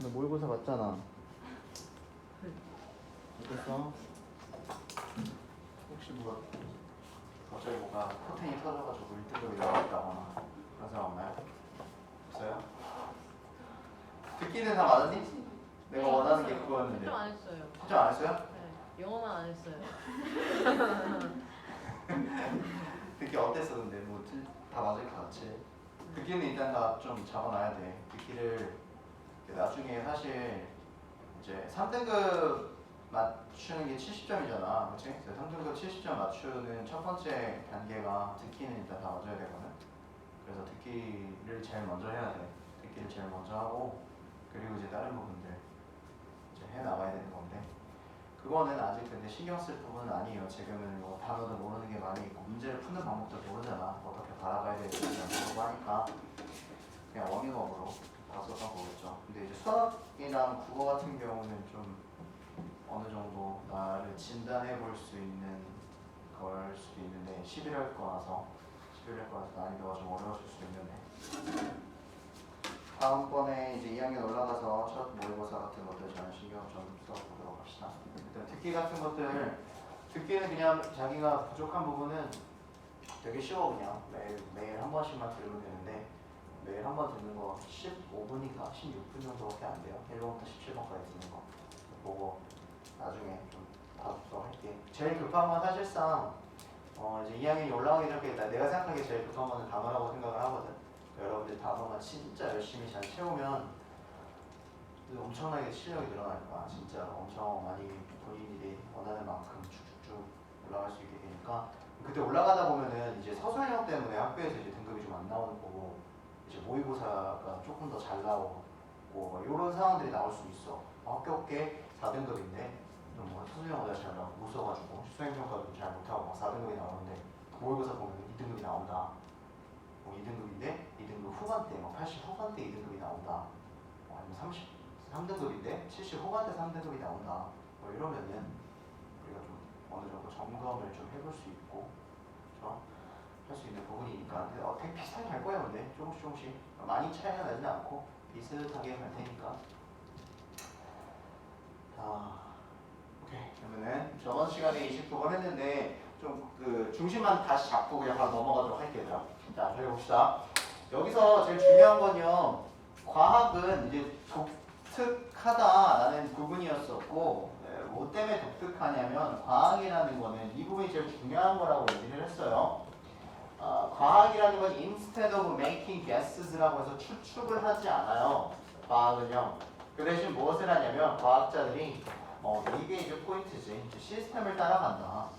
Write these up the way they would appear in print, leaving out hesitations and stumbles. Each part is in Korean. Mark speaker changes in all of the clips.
Speaker 1: 너 모의고사 봤잖아. 어땠어? 혹시 뭐가 갑자기 뭐가 포텐이 터져가지고 1등급이 나왔다거나 그런 사람 없나요? 없어요? 듣기는 다 맞았니? 내가 원하는 게 그거였는데.
Speaker 2: 채점 안 했어요.
Speaker 1: 채점 안 했어요?
Speaker 2: 네, 영어만 안 했어요.
Speaker 1: 듣기 어땠어 근데? 뭐 다 맞을 것 같지? 듣기는 일단 다 좀 잡아놔야 돼. 듣기를 나중에 사실 이제 3등급 맞추는 게 70점이잖아. 그치? 3등급 70점 맞추는 첫 번째 단계가 듣기는 일단 다 맞아야 되거든. 그래서 듣기를 제일 먼저 해야 돼. 듣기를 제일 먼저 하고 그리고 이제 다른 부분들 이제 해 나가야 되는 건데 그거는 아직 근데 신경 쓸 부분은 아니에요. 지금은 뭐 단어도 모르는 게 많이 있고 문제를 푸는 방법도 모르잖아. 어떻게 바라봐야 될지 모르고 하니까 그냥 워밍업으로 봤었던 거겠죠. 근데 이제 수학이랑 국어 같은 경우는 좀 어느 정도 나를 진단해 볼 수 있는 걸 수도 있는데 11월 거라서 난이도가 좀 어려워질 수 있는데 다음번에 이제 2학년 올라가서 첫 모의고사 같은 것들 저는 신경 좀 써보도록 합시다. 일단 듣기 같은 것들 듣기는 그냥 자기가 부족한 부분은 되게 쉬워. 그냥 매일 한 번씩만 들으면 되는데 매일 한 번 듣는 거 15분인가 16분 정도밖에 안 돼요. 1번부터 17번까지 듣는 거 보고 나중에 좀 봐주도록 할게. 제일 급한 건 사실상 이제 2학년이 올라가기 전에 내가 생각하기에 제일 급한 거는 단어라고 생각을 하거든. 여러분들 단어만 진짜 열심히 잘 채우면 엄청나게 실력이 늘어날 거야. 진짜 엄청 많이 본인들이 원하는 만큼 쭉쭉쭉 올라갈 수 있게 되니까 그때 올라가다 보면은 이제 서술형 때문에 학교에서 이제 등급이 좀 안 나오는 거고 이제 모의고사가 조금 더 잘 나오고 이런 상황들이 나올 수 있어. 학교계 4등급인데 뭐 서술형보다 잘 나오고 못 써가지고 수행평가도 잘 못하고 막 4등급이 나오는데 모의고사 보면 2등급이 나온다. 뭐 2등급인데 2등급 후반대, 뭐 80 후반대 2등급이 나온다. 아니면 33등급인데 70 후반대 3등급이 나온다. 뭐 이러면은 우리가 좀 어느 정도 점검을 좀 해볼 수 있고, 그렇죠? 할 수 있는 부분이니까. 근데 되게 비슷하게 갈 거예요, 근데 조금씩 많이 차이가 나지는 않고 비슷하게 갈 테니까. 오케이. 그러면은 저번 시간에 29번 했는데 좀 그 중심만 다시 잡고 그냥 바로 넘어가도록 할게요. 얘들아. 자, 해봅시다. 여기서 제일 중요한 건요. 과학은 이제 독특하다라는 부분이었었고 뭐 때문에 독특하냐면 과학이라는 거는 이 부분이 제일 중요한 거라고 얘기를 했어요. 과학이라는 건 instead of making guesses라고 해서 추측을 하지 않아요. 과학은요. 그 대신 무엇을 하냐면 과학자들이 이게 이제 포인트지. 시스템을 따라간다.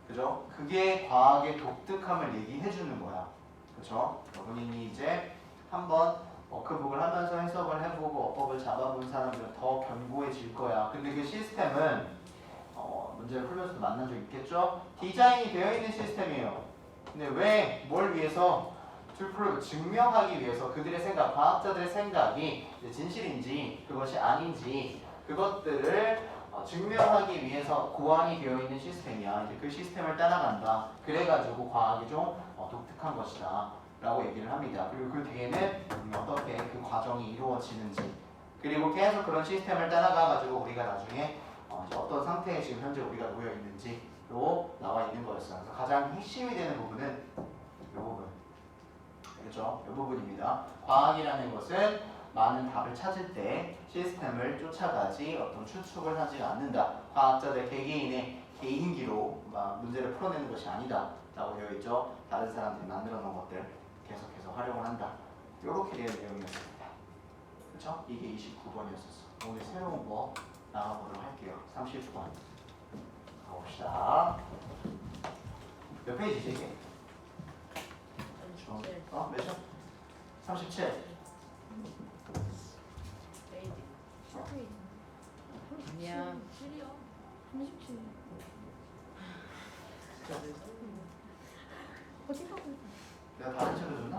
Speaker 1: 그죠? 그게 과학의 독특함을 얘기해 주는 거야. 그죠? 본인이 이제 한번 워크북을 하면서 해석을 해보고 어법을 잡아본 사람들은 더 견고해질 거야. 근데 그 시스템은 문제를 풀면서도 만난 적 있겠죠? 디자인이 되어 있는 시스템이에요. 근데 왜? 뭘 위해서? 트루프를 증명하기 위해서 그들의 생각, 과학자들의 생각이 진실인지 그것이 아닌지 그것들을 증명하기 위해서 고안이 되어 있는 시스템이야. 이제 그 시스템을 따라간다. 그래가지고 과학이 좀 독특한 것이다 라고 얘기를 합니다. 그리고 그 뒤에는 어떻게 그 과정이 이루어지는지 그리고 계속 그런 시스템을 따라가가지고 우리가 나중에 이제 어떤 상태에 지금 현재 우리가 놓여 있는지로 나와 있는 거였어요. 그래서 가장 핵심이 되는 부분은 이 부분. 그렇죠? 이 부분입니다. 과학이라는 것은 많은 답을 찾을 때 시스템을 쫓아가지 어떤 추측을 하지 않는다. 과학자들 개개인의 개인기로 문제를 풀어내는 것이 아니다 라고 되어 있죠. 다른 사람들이 만들어 놓은 것들 계속해서 활용을 한다. 이렇게 되는 내용이었습니다. 그렇죠? 이게 29번이었었어. 오늘 새로운 거 나가보도록 할게요. 30번 가봅시다. 몇 페이지지 이게? 몇이요? 37.
Speaker 2: 아니야.
Speaker 3: 37. 어디 가고 있어?
Speaker 1: 내가 다른 책을 줬나?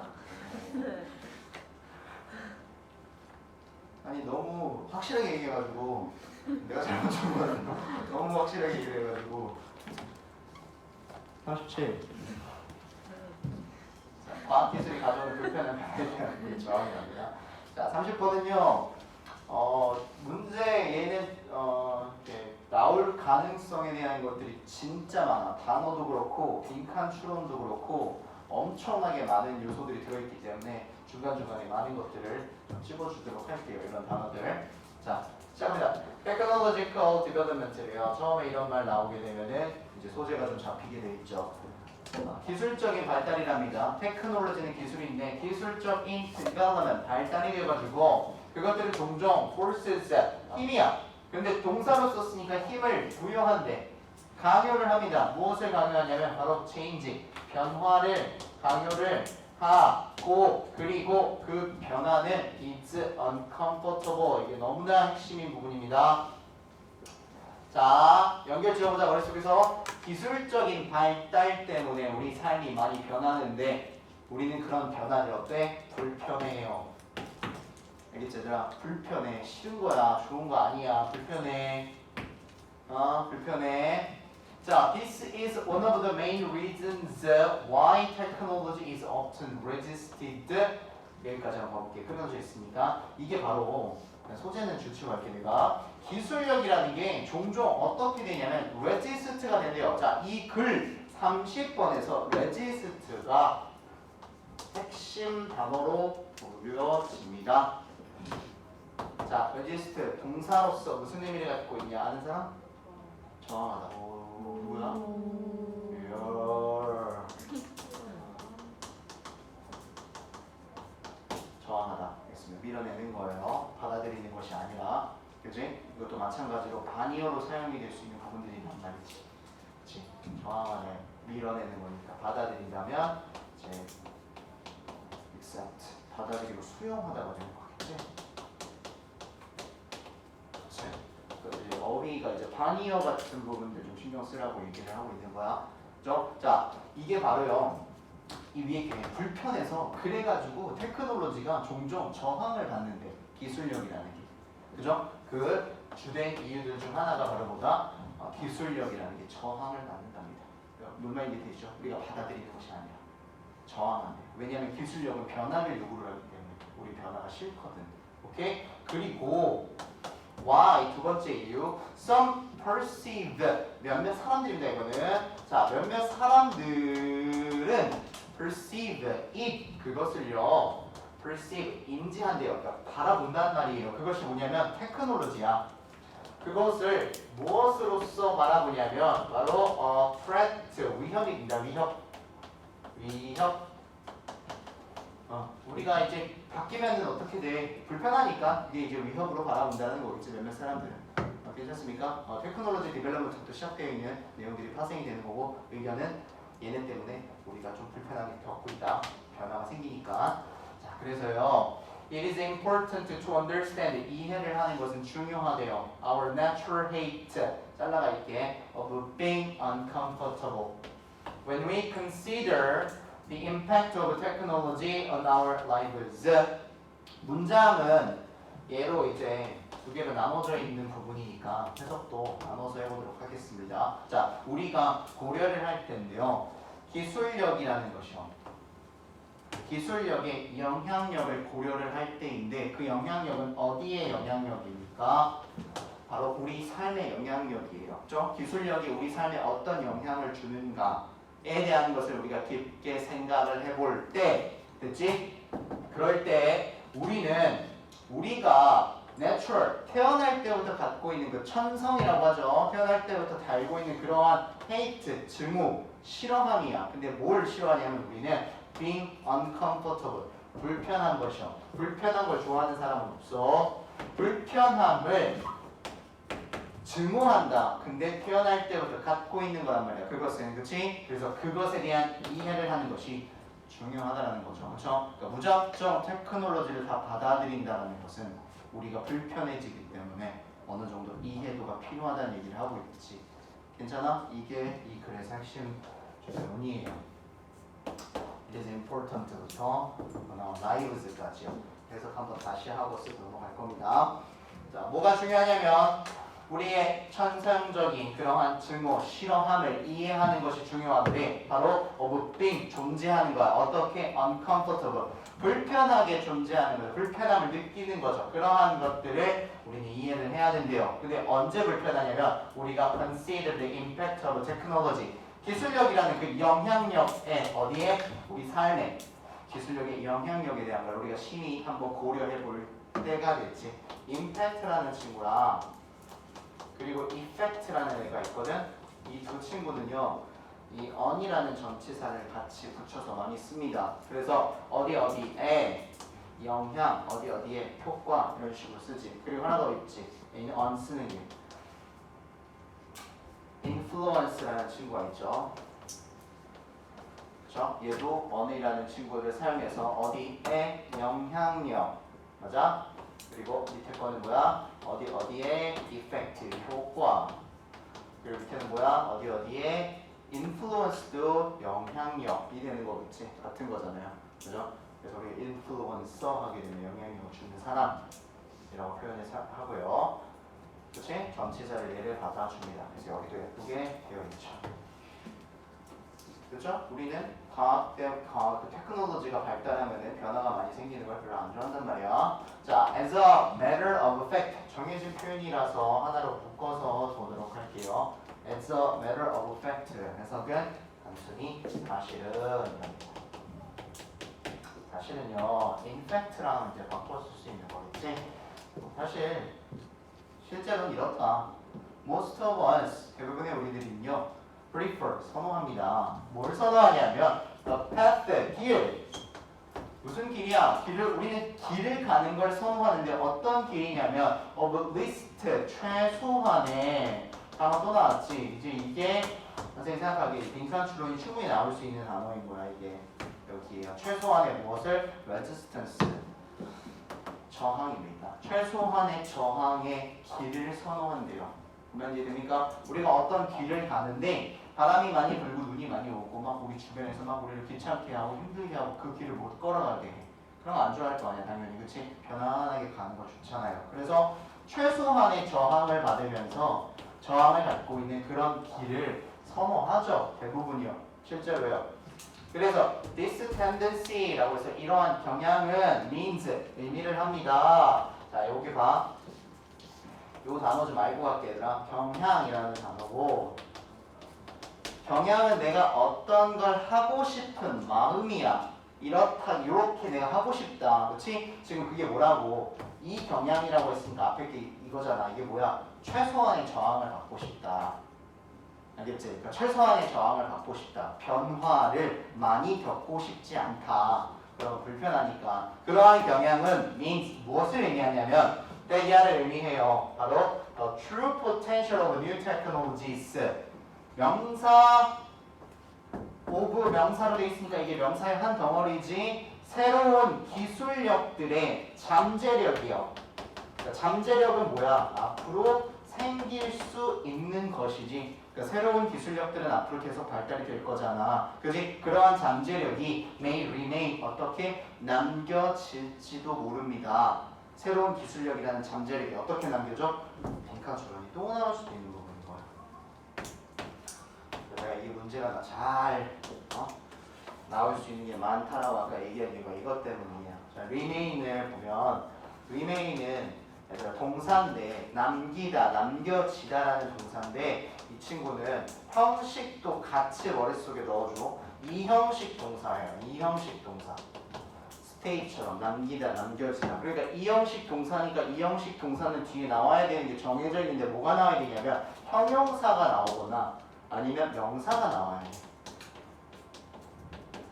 Speaker 1: 아니 너무 확실하게 얘기해가지고 내가 잘못 준 거는 너무 확실하게 얘기해가지고 37. 과학기술이 가져오는 불편한 변화에 대한 정확히 합니다. 자, 30번은요. 문제 얘는 이렇게 나올 가능성에 대한 것들이 진짜 많아. 단어도 그렇고 빈칸 추론도 그렇고 엄청나게 많은 요소들이 들어있기 때문에 중간중간에 많은 것들을 좀 찝어주도록 할게요. 이런 단어들. 자, 시작합니다. Technological development래요. 처음에 이런 말 나오게 되면은 이제 소재가 좀 잡히게 돼 있죠. 기술적인 발달이랍니다. 테크놀로지는 기술인데 기술적인 development 발달이 돼가지고 그것들은 종종 forces 힘이야. 근데 동사로 썼으니까 힘을 부여한대. 강요를 합니다. 무엇을 강요하냐면 바로 change 변화를 강요를 하고 그리고 그 변화는 is uncomfortable. 이게 너무나 핵심인 부분입니다. 자, 연결 지어보자. 머릿속에서 기술적인 발달 때문에 우리 삶이 많이 변하는데 우리는 그런 변화를 어때? 불편해요. 알겠지 얘들아? 불편해. 싫은 거야. 좋은 거 아니야. 불편해. 불편해. 자, this is one of the main reasons why technology is often resisted. 여기까지 한번 가볼게요. 끊어져 있으니까 이게 바로 소재는 주치고 갈게 내가. 기술력이라는 게 종종 어떻게 되냐면 resist가 된대요. 자, 이 글 30번에서 resist가 핵심 단어로 보여집니다. 자, resist 동사로서 무슨 의미를 갖고 있냐 아는 사람? 저항하다. 누구야? 저항하다. 알겠습니다. 밀어내는 거예요. 받아들이는 것이 아니라. 그지? 이것도 마찬가지로 반의어로 사용이 될 수 있는 부분들이 있단 말이지. 그치? 저항하는, 밀어내는 거니까. 받아들인다면 이제 accept, 받아들이고 수용하다가 되는 거겠지? 그치? 어휘가 이제 반의어 같은 부분들 좀 신경 쓰라고 얘기를 하고 있는 거야. 그죠? 자, 이게 바로요. 이 위에 이렇게 불편해서 그래가지고 테크놀로지가 종종 저항을 받는데 기술력이라는 게. 그죠? 그 주된 이유들 중 하나가 바로 뭐다? 기술력이라는 게 저항을 받는답니다. 논란이 되죠. 우리가 받아들이는 것이 아니라 저항한대. 왜냐하면 기술력은 변화를 요구를 하기 때문에 우리 변화가 싫거든. 오케이? 그리고 why 두 번째 이유 some perceive 몇몇 사람들입니다. 이거는 자 몇몇 사람들은 perceive it 그것을요 perceive 인지한대요. 그러니까 바라본다는 말이에요. 그것이 뭐냐면 테크놀로지야. 그것을 무엇으로서 말하느냐면 바로 threat 위협입니다. 위협. 우리가 이제 바뀌면은 어떻게 돼? 불편하니까 이게 이제 위협으로 바라본다는 거겠지 몇몇 사람들은. 괜찮습니까? 테크놀로지 디벨롭먼트부터 시작되어 있는 내용들이 파생이 되는 거고 의견은 얘네 때문에 우리가 좀 불편하게 겪고 있다. 변화가 생기니까. 자, 그래서요. It is important to understand. 이해를 하는 것은 중요하대요. Our natural hate. 잘라가 있게. Of being uncomfortable. When we consider the impact of technology on our lives. 문장은 얘로 이제 두 개로 나눠져 있는 부분이니까 해석도 나눠서 해보도록 하겠습니다. 자, 우리가 고려를 할 텐데요. 기술력이라는 것이요. 기술력의 영향력을 고려를 할 때인데 그 영향력은 어디에 영향력입니까? 바로 우리 삶의 영향력이에요. 그렇죠? 기술력이 우리 삶에 어떤 영향을 주는가에 대한 것을 우리가 깊게 생각을 해볼 때, 됐지? 그럴 때 우리가 natural, 태어날 때부터 갖고 있는 그 천성이라고 하죠. 태어날 때부터 달고 있는 그러한 hate, 증오, 싫어함이야. 근데 뭘 싫어하냐면 우리는 being uncomfortable, 불편한 것이요. 불편한 걸 좋아하는 사람은 없어. 불편함을 증오한다. 근데 태어날 때부터 갖고 있는 거란 말이야. 그것은, 그렇지? 그래서 그것에 대한 이해를 하는 것이 중요하다는 거죠. 그렇죠? 그러니까 무작정 테크놀로지를 다 받아들인다는 것은 우리가 불편해지기 때문에 어느 정도 이해도가 필요하다는 얘기를 하고 있지. 괜찮아? 이게 이 글의 핵심 주문이에요. It is important부터 lives까지요. 해석 한번 다시 하고 쓰고 넘어갈 겁니다. 자, 뭐가 중요하냐면 우리의 천성적인 그러한 증오, 싫어함을 이해하는 것이 중요한데 바로 of being, 존재하는 거야. 어떻게? uncomfortable, 불편하게 존재하는 거죠. 불편함을 느끼는 거죠. 그러한 것들을 우리는 이해를 해야 된대요. 근데 언제 불편하냐면 우리가 consider the impact of technology. 기술력이라는 그 영향력에 어디에? 우리 삶에 기술력의 영향력에 대한 걸 우리가 심히 한번 고려해 볼 때가 됐지. impact라는 친구랑 그리고 effect라는 애가 있거든. 이 두 친구는요. 이 on이라는 전치사를 같이 붙여서 많이 씁니다. 그래서 어디에 영향, 어디에 효과 이런 식으로 쓰지. 그리고 하나 더 있지. on 쓰는 게 influence라는 친구가 있죠. 그렇죠? 얘도 on이라는 친구를 사용해서 어디에 영향력, 맞아? 그리고 밑에 거는 뭐야? 어디에 effect, 효과. 그리고 밑에는 뭐야? 어디에 influence도 영향력이 되는 거겠지. 같은 거잖아요. 그죠? 그래서 우리 influencer 하게 되면 영향력을 주는 사람이라고 표현을 하고요. 그치? 전치사를 예를 받아줍니다. 그래서 여기도 예쁘게 되어 있죠. 그렇죠? 우리는 과학 그 테크놀로지가 발달하면 변화가 많이 생기는 걸 별로 안 좋아한단 말이야. 자, as a matter of fact 정해진 표현이라서 하나로 묶어서 보도록 할게요. as a matter of fact 해석은 단순히 사실은요 in fact랑 이제 바꿔 쓸 수 있는 거겠지. 사실 실제로는 이렇다. most of us 대부분의 우리들은요 prefer 선호합니다. 뭘 선호하냐면 the path 길. 무슨 길이야? 우리는 길을 가는 걸 선호하는데 어떤 길이냐면 of least 최소한의 단어 또 나왔지. 이제 이게 선생님 생각하기에 빙산 추론이 충분히 나올 수 있는 단어인 거야. 이게 여기에요. 최소한의 무엇을? resistance 저항입니다. 최소한의 저항의 길을 선호한대요. 보면 이해됩니까? 우리가 어떤 길을 가는데 바람이 많이 불고 눈이 많이 오고 막 우리 주변에서 막 우리를 귀찮게 하고 힘들게 하고 그 길을 못 걸어가게 해. 그럼 안 좋아할 거 아니야 당연히. 그치? 편안하게 가는 거 좋잖아요. 그래서 최소한의 저항을 받으면서 저항을 갖고 있는 그런 길을 선호하죠. 대부분이요. 실제로요. 그래서 this tendency라고 해서 이러한 경향은 means 의미를 합니다. 자 여기 봐. 요 단어 좀 알고 갈게 얘들아. 경향이라는 단어고 경향은 내가 어떤 걸 하고 싶은 마음이야. 이렇게 내가 하고 싶다. 그렇지? 지금 그게 뭐라고? 이 경향이라고 했으니까 앞에 게 이거잖아. 이게 뭐야? 최소한의 저항을 받고 싶다. 알겠지? 그러니까 최소한의 저항을 받고 싶다. 변화를 많이 겪고 싶지 않다. 그럼 불편하니까. 그러한 경향은 means 무엇을 의미하냐면 때야를 의미해요. 바로 the true potential of new technologies. 명사 of 명사로 되어 있으니까 이게 명사의 한 덩어리지. 새로운 기술력들의 잠재력이요. 그러니까 잠재력은 뭐야? 앞으로 생길 수 있는 것이지. 그러니까 새로운 기술력들은 앞으로 계속 발달이 될 거잖아. 그지? 그러한 잠재력이 may remain 어떻게 남겨질지도 모릅니다. 새로운 기술력이라는 잠재력이 어떻게 남겨져? 빈칸 주변이 또 나올 수도 있는 부분인 거야. 내가 이 문제가 잘 나올 수 있는 게 많다라고 아까 얘기한 이유가 이것 때문이야. 자, remain을 보면 remain은 동사인데 남기다, 남겨지다라는 동사인데 이 친구는 형식도 같이 머릿속에 넣어줘. 이형식 동사예요. 이형식 동사. state처럼 남기다, 남겨지다. 그러니까 이형식 동사니까 이형식 동사는 뒤에 나와야 되는 게 정해져 있는데 뭐가 나와야 되냐면 형용사가 나오거나 아니면 명사가 나와야 돼.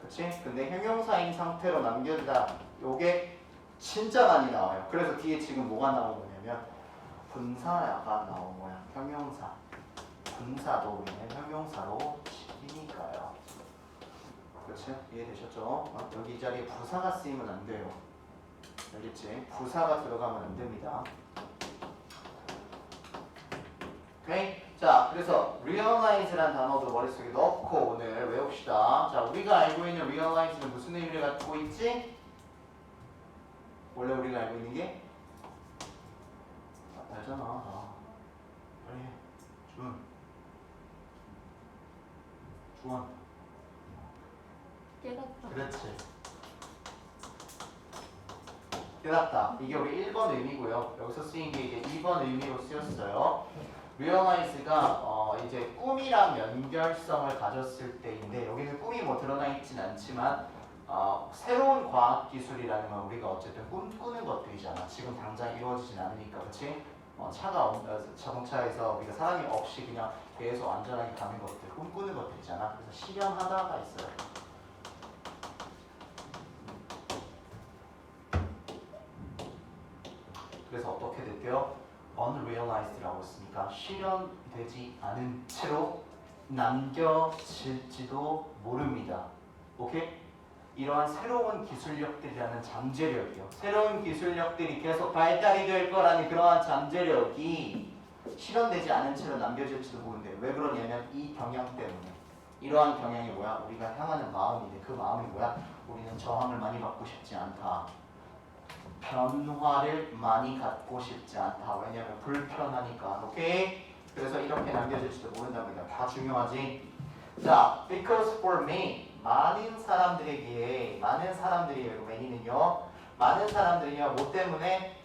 Speaker 1: 그치? 근데 형용사인 상태로 남겨지다 요게 진짜 많이 나와요. 그래서 뒤에 지금 뭐가 나온 거냐면 분사가 나온 거야. 형용사. 분사도 우리는 형용사로 지키니까요. 그렇지? 이해되셨죠? 여기 이 자리에 부사가 쓰이면 안 돼요. 알겠지? 부사가 들어가면 안 됩니다. 오케이? 자, 그래서 realize라는 단어도 머릿속에 넣고 오늘 외웁시다. 자, 우리가 알고 있는 realize는 무슨 의미를 갖고 있지? 원래 우리가 알고 있는 게? 알잖아. 빨리 해. 주원.
Speaker 3: 깨닫다.
Speaker 1: 그렇지. 깨닫다. 이게 우리 1번 의미고요. 여기서 쓰인 게 이제 2번 의미로 쓰였어요. realize가 이제 꿈이랑 연결성을 가졌을 때인데 여기는 꿈이 뭐 드러나 있진 않지만 새로운 과학 기술이라는 건 우리가 어쨌든 꿈꾸는 것들이잖아. 지금 당장 이루어지진 않으니까, 그렇지? 자동차에서 우리가 사람이 없이 그냥 계속 안전하게 가는 것들, 꿈꾸는 것들이잖아. 그래서 실현하다가 있어요. 그래서 어떻게 될게요? unrealized라고 했으니까 실현되지 않은 채로 남겨질지도 모릅니다. 오케이? 이러한 새로운 기술력들이라는 잠재력이요. 새로운 기술력들이 계속 발달이 될 거라는 그러한 잠재력이 실현되지 않은 채로 남겨질지도 모른대. 왜 그러냐면 이 경향 때문에. 이러한 경향이 뭐야? 우리가 향하는 마음인데 그 마음이 뭐야? 우리는 저항을 많이 받고 싶지 않다. 변화를 많이 갖고 싶지 않다. 왜냐면 불편하니까. 오케이? 그래서 이렇게 남겨질지도 모른답니다. 다 중요하지? 자, because for me 많은 사람들에게 많은 사람들이요. 많은 사람들이요. 뭐 때문에?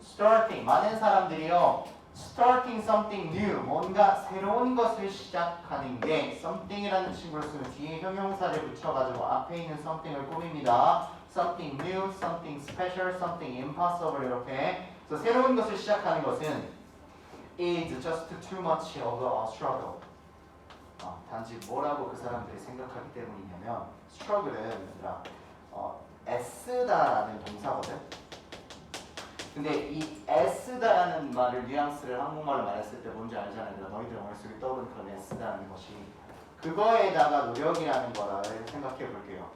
Speaker 1: starting 많은 사람들이요. starting something new 뭔가 새로운 것을 시작하는 게 something이라는 친구를 쓰면 뒤에 형용사를 붙여가지고 앞에 있는 something을 꾸밉니다. something new, something special, something impossible 이렇게. 그래서 새로운 것을 시작하는 것은 is just too much of a struggle. 단지 뭐라고 그 사람들이 생각하기 때문이냐면 struggle은 얘들아 애쓰다라는 동사거든. 근데 이 애쓰다라는 말을 뉘앙스를 한국말로 말했을 때 뭔지 알잖아. 너희들 머릿속에 떠오르는 그런 애쓰다라는 것이 그거에다가 노력이라는 거를 생각해 볼게요.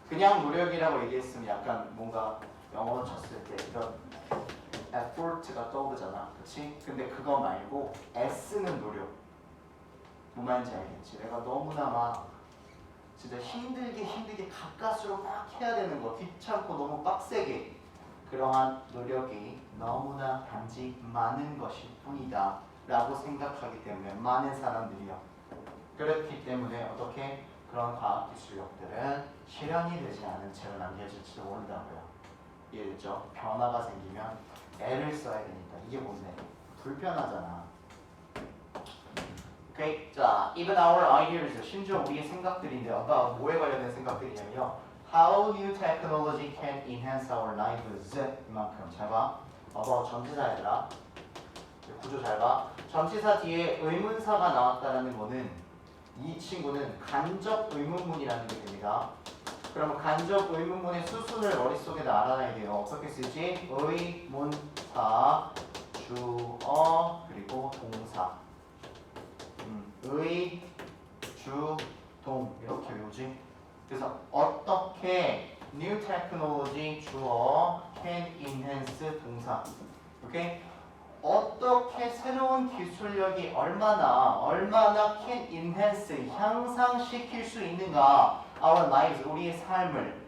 Speaker 1: 그냥 노력이라고 얘기했으면 약간 뭔가 영어로 쳤을 때 이런 effort가 떠오르잖아. 그치? 근데 그거 말고 애쓰는 노력. 뭐 말인지 알겠지? 내가 너무나 막 진짜 힘들게 가까스로 막 해야 되는 거 귀찮고 너무 빡세게 그러한 노력이 너무나 단지 많은 것일 뿐이다 라고 생각하기 때문에 많은 사람들이요. 그렇기 때문에 어떻게 그런 과학기술력들은 실현이 되지 않은 채로 남겨질지도 모른다고요. 이해됐죠? 변화가 생기면 애를 써야 되니까. 이게 뭔데? 불편하잖아. 오케이? 자, even our ideas, 심지어 우리의 생각들인데 about 뭐에 관련된 생각들이냐면요. How new technology can enhance our lives. 이만큼. 잘 봐. about 전치사 얘들아. 구조 잘 봐. 전치사 뒤에 의문사가 나왔다는 거는 이 친구는 간접 의문문이라는 게 됩니다. 그러면 간접 의문문의 수순을 머릿속에다 알아놔야 돼요. 어떻게 쓰지? 의문사, 주어, 그리고 동사. 의, 주, 동 이렇게 외우지. 그래서 어떻게 new technology 주어 can enhance 동사. 오케이? 어떻게 새로운 기술력이 얼마나 can enhance 향상시킬 수 있는가 our lives 우리의 삶을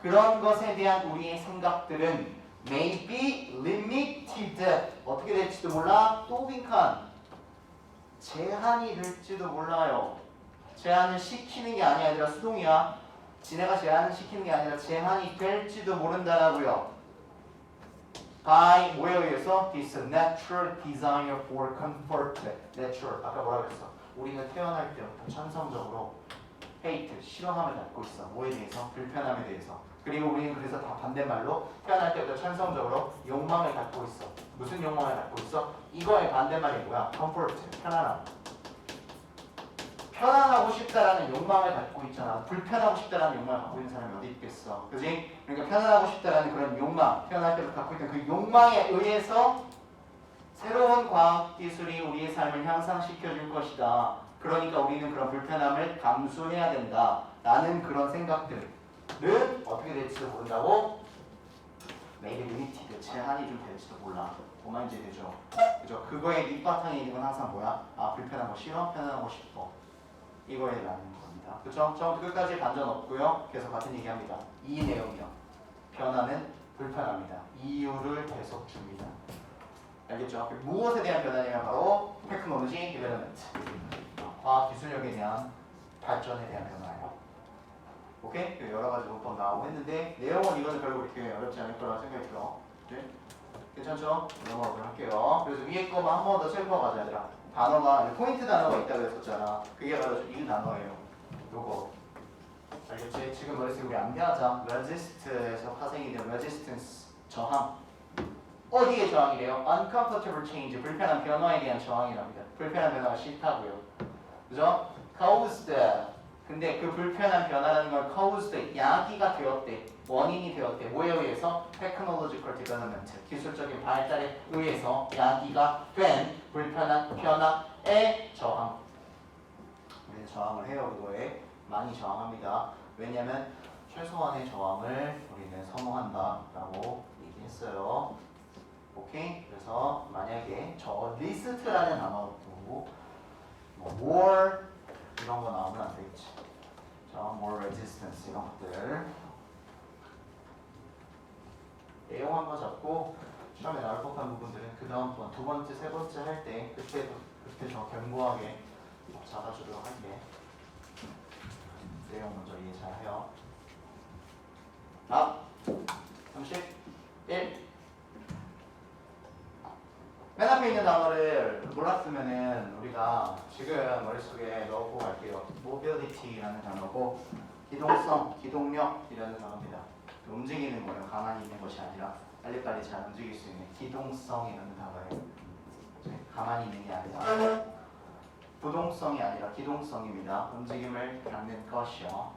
Speaker 1: 그런 것에 대한 우리의 생각들은 may be limited 어떻게 될지도 몰라 또 빈칸 제한이 될지도 몰라요. 제한을 시키는 게 아니라 얘들아 수동이야. 지네가 제한을 시키는 게 아니라 제한이 될지도 모른다라고요. by 뭐에 의해서? This natural desire for comfort. natural 아까 뭐라 그랬어? 우리는 태어날 때부터 천성적으로 hate 싫어함을 갖고 있어. 뭐에 대해서? 불편함에 대해서. 그리고 우리는 그래서 다 반대말로 태어날 때부터 천성적으로 욕망을 갖고 있어. 무슨 욕망을 갖고 있어? 이거의 반대말이 뭐야? comfort 편안함. 편안하고 싶다라는 욕망을 갖고 있잖아. 불편하고 싶다라는 욕망을 갖고 있는 사람이 어디 있겠어. 그지? 그러니까 편안하고 싶다라는 그런 욕망, 태어날 때부터 갖고 있던 그 욕망에 의해서 새로운 과학기술이 우리의 삶을 향상시켜 줄 것이다. 그러니까 우리는 그런 불편함을 감수해야 된다. 라는 그런 생각들은 어떻게 될지도 모른다고? maybe limited, 제한이 좀 될지도 몰라. 뭐만 이제 되죠. 그죠? 그거의 밑바탕에 있는 건 항상 뭐야? 아, 불편한 거 싫어? 편안하고 싶어. 이거에 라는 겁니다. 그쵸? 처음 끝까지 반전 없고요. 계속 같은 얘기합니다. 이 내용이요. 변화는 불편합니다. 이유를 계속 줍니다. 알겠죠? 무엇에 대한 변화냐면 바로 테크놀로지 디벨롭먼트. 과학 기술력에 대한 발전에 대한 변화예요. 오케이? 여러 가지 문법 나오고 했는데 내용은 이거는 별로 그렇게 어렵지 않을 거라고 생각이 들어. 네? 괜찮죠? 넘어가도록 할게요. 그래서 위에 거만 한 번 더 체크하자 얘들아. 단어가 포인트 단어가 있다고 했었잖아. 그게 바로 이 단어예요. 요거. 알겠지? 지금 머릿속에 우리 암기하자. resist에서 파생이 된 resistance 저항. 어디에 저항이래요? uncomfortable change 불편한 변화에 대한 저항이랍니다. 불편한 변화가 싫다고요. 그죠? caused 근데 그 불편한 변화라는 걸 caused 야기가 되었대. 원인이 되었대. 뭐에 의해서? technological development 기술적인 발달에 의해서 야기가 된 불편한 변화에 저항. 우리는 저항을 해요. 그거에 많이 저항합니다. 왜냐면 최소한의 저항을 우리는 선호한다 라고 얘기했어요. 오케이? 그래서 만약에 저 리스트라는 단어도 뭐 more 이런 거 나오면 안 되겠지. 자, more resistance 이런 것들 내용 한번 잡고 시험에 나올 법한 부분들은 그 다음 번 두 번째, 세 번째 할 때 그때 저 견고하게 잡아주도록 할게. 내용 먼저 이해 잘 해요. 다음 31 맨 앞에 있는 단어를 몰랐으면은 우리가 지금 머릿속에 넣고 갈게요. mobility라는 단어고 기동성, 기동력이라는 단어입니다. 움직이는 거예요. 가만히 있는 것이 아니라 빨리빨리 잘 움직일 수 있는 기동성이라는 단어예요. 가만히 있는 게 아니라 부동성이 아니라 기동성입니다. 움직임을 갖는 것이요.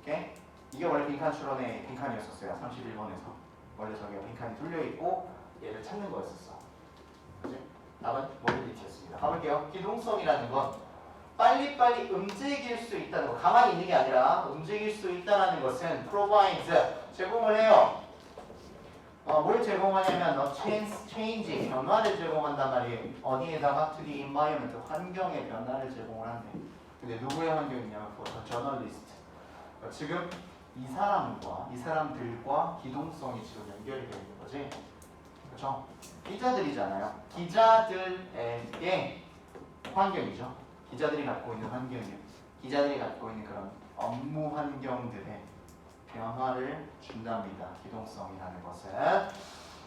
Speaker 1: 오케이? 이게 원래 빈칸 추론의 빈칸이었었어요. 31번에서 원래 저기가 빈칸이 뚫려 있고 얘를 찾는 거였었어. 그치? 답은 모빌리티였습니다. 가볼게요. 기동성이라는 건 빨리빨리 움직일 수 있다는 거. 가만히 있는 게 아니라 움직일 수 있다는 것은 provides 제공을 해요. 뭘 제공하냐면 change 변화를 제공한단 말이에요. 어디에다가 to the environment 환경의 변화를 제공을 한대. 근데 누구의 환경이냐면 for the journalist. 지금 이 사람들과 기동성이 지금 연결이 되어 있는 거지. 그렇죠? 기자들이잖아요. 기자들에게 환경이죠. 기자들이 갖고 있는 환경이요. 기자들이 갖고 있는 그런 업무 환경들의 변화를 준답니다. 기동성이라는 것은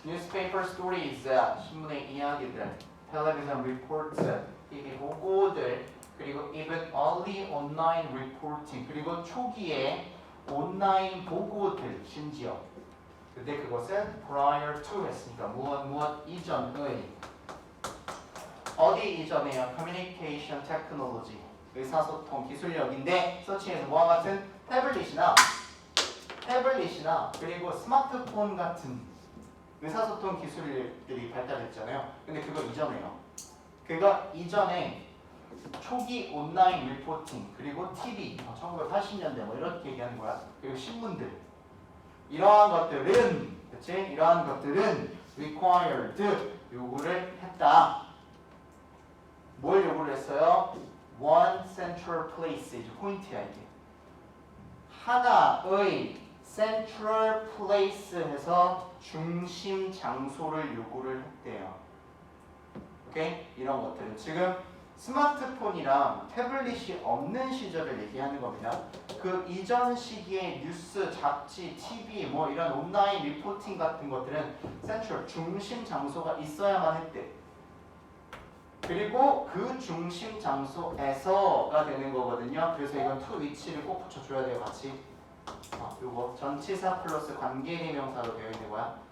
Speaker 1: newspaper stories 신문의 이야기들, television reports TV 보고들, 그리고 even early online reporting 그리고 초기에 온라인 보고들 심지어 근데 그것은 prior to 했으니까 무엇 이전의 어디 이전에요? communication technology 의사소통 기술력인데 서치에서 뭐와 같은 태블릿이나 그리고 스마트폰 같은 의사소통 기술들이 발달했잖아요. 근데 그거 이전에요. 그거 이전에 초기 온라인 리포팅 그리고 TV 1980년대 뭐 이렇게 얘기하는 거야. 그리고 신문들 이러한 것들은 그치? 이러한 것들은 required 요구를 했다. 뭘 요구를 했어요? one central place 이제 포인트야 이게. 하나의 central place 해서 중심 장소를 요구를 했대요. 오케이? 이런 것들은 지금 스마트폰이랑 태블릿이 없는 시절을 얘기하는 겁니다. 그 이전 시기에 뉴스, 잡지, TV 뭐 이런 온라인 리포팅 같은 것들은 센트럴 중심 장소가 있어야만 했대. 그리고 그 중심 장소에서가 되는 거거든요. 그래서 이건 to 위치를 꼭 붙여줘야 돼요. 같이. 요거 전치사 플러스 관계대명사로 되어 있는 거야.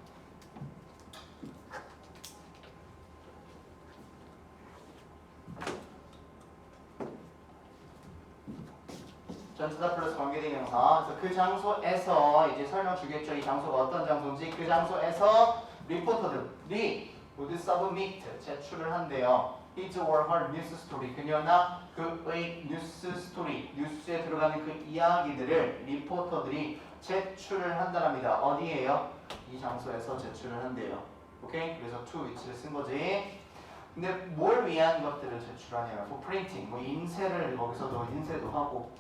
Speaker 1: 전치사 플러스 관계대명사. 그래서 그 장소에서 이제 설명 주겠죠. 이 장소가 어떤 장소인지. 그 장소에서 리포터들이 모두 submit 제출을 한대요. his or her news story. 그녀나 그의 뉴스 스토리, 뉴스에 들어가는 그 이야기들을 리포터들이 제출을 한다랍니다. 어디에요? 이 장소에서 제출을 한대요. 오케이? 그래서 to 위치를 쓴 거지. 근데 뭘 위한 것들을 제출하냐면 for printing, 뭐 인쇄를 거기서도 인쇄도 하고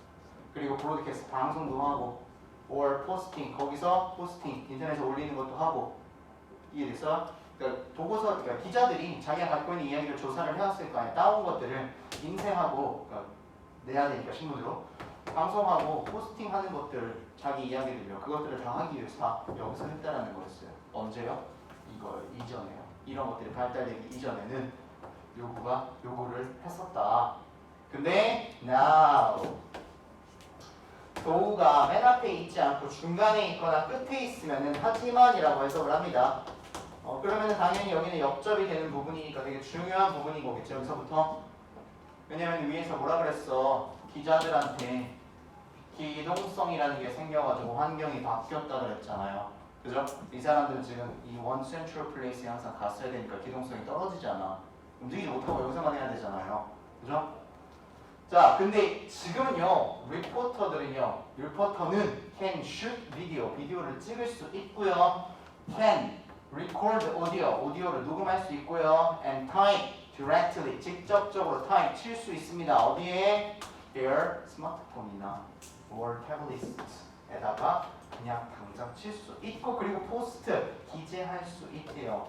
Speaker 1: 그리고 브로드캐스트 방송도 하고 or posting, 거기서 포스팅 인터넷에 올리는 것도 하고 이해됐어? 그러니까 보고서, 그러니까 기자들이 자기가 갖고 있는 이야기를 조사를 해왔을 거 아니야. 따온 것들을 인쇄하고, 그러니까 내야 되니까 신문으로 방송하고 포스팅하는 것들, 자기 이야기들요. 그것들을 다 하기 위해서 여기서 했다라는 거였어요. 언제요? 이거 이전에요. 이런 것들이 발달되기 이전에는 요거를 했었다. 근데 now 도우가 맨 앞에 있지 않고 중간에 있거나 끝에 있으면은 하지만이라고 해석을 합니다. 그러면은 당연히 여기는 역접이 되는 부분이니까 되게 중요한 부분인 거겠죠. 여기서부터. 왜냐면 위에서 뭐라 그랬어? 기자들한테 기동성이라는 게 생겨가지고 환경이 바뀌었다 그랬잖아요. 그죠? 이 사람들은 지금 이 원 센트럴 플레이스에 항상 갔어야 되니까 기동성이 떨어지잖아. 움직이지 못하고 여기서만 해야 되잖아요. 그죠? 자, 근데 지금은요, 리포터는 can shoot video, 비디오를 찍을 수 있고요, can record audio, 오디오를 녹음할 수 있고요, and type directly, 직접적으로 type 칠 수 있습니다. 어디에? their 스마트폰이나 or tablet에다가 그냥 당장 칠 수 있고, 그리고 포스트 기재할 수 있대요.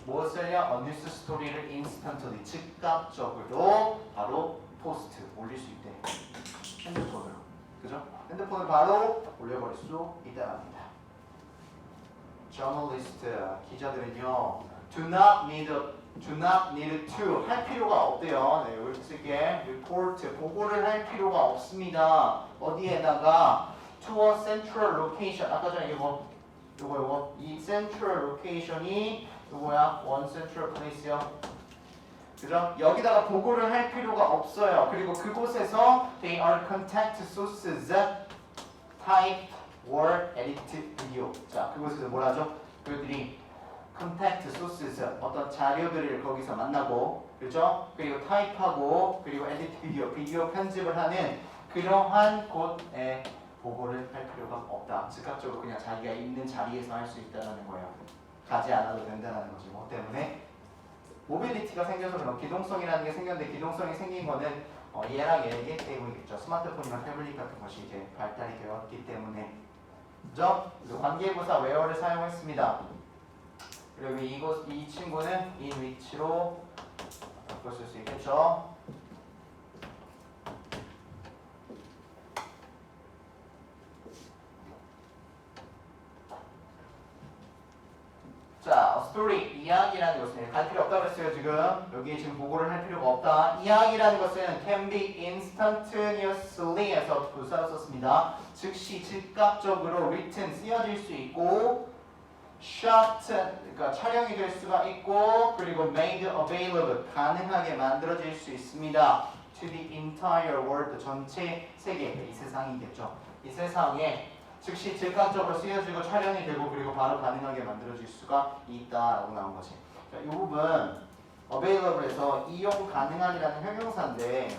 Speaker 1: 무엇을요? 뉴스 스토리를 인스턴트리 즉각적으로 바로 포스트 올릴 수 있대. 핸드폰으로. 그죠? 핸드폰을 바로 올려버릴 수 있다랍니다. 저널리스트 기자들은요, do not need to 할 필요가 없대요. 네, 여기 쓸게 report 보고를 할 필요가 없습니다. 어디에다가 to a central location. 아까 전에 요거 이 central location이 요거야 one central place요. 그죠? 여기다가 보고를 할 필요가 없어요. 그리고 그곳에서 they are contact sources type or edit video. 자, 그곳에서 뭐라죠? 그들이 contact sources 어떤 자료들을 거기서 만나고, 그죠? 그리고 타입하고, 그리고 edit 비디오 편집을 하는 그러한 곳에 보고를 할 필요가 없다. 즉각적으로 그냥 자기가 있는 자리에서 할 수 있다는 거예요. 가지 않아도 된다는 거지. 뭐 때문에? 모빌리티가 생겨서 그런 기동성이라는 게 생겼는데, 기동성이 생긴 거는 얘랑 얘 때문이겠죠. 스마트폰이나 태블릿 같은 것이 이제 발달이 되었기 때문에. 그죠? 관계부사 where를 사용했습니다. 그리고 이 친구는 in which로 바꿔 쓸 수 있겠죠. 자, story 이야기라는 것은 갈 필요 없다고 했어요. 지금 여기 지금 보고를 할 필요가 없다. 이야기라는 것은 can be instantaneously에서 부사를 썼습니다. 즉시 즉각적으로 written 쓰여질 수 있고, shot 그러니까 촬영이 될 수가 있고, 그리고 made available 가능하게 만들어질 수 있습니다. to the entire world 전체 세계, 이 세상이겠죠. 이 세상에 즉시 즉각적으로 쓰여지고 촬영이 되고, 그리고 바로 가능하게 만들어질 수가 있다라고 나온 거지. 자, 이 부분 available에서 이용 가능한이라는 형용사인데,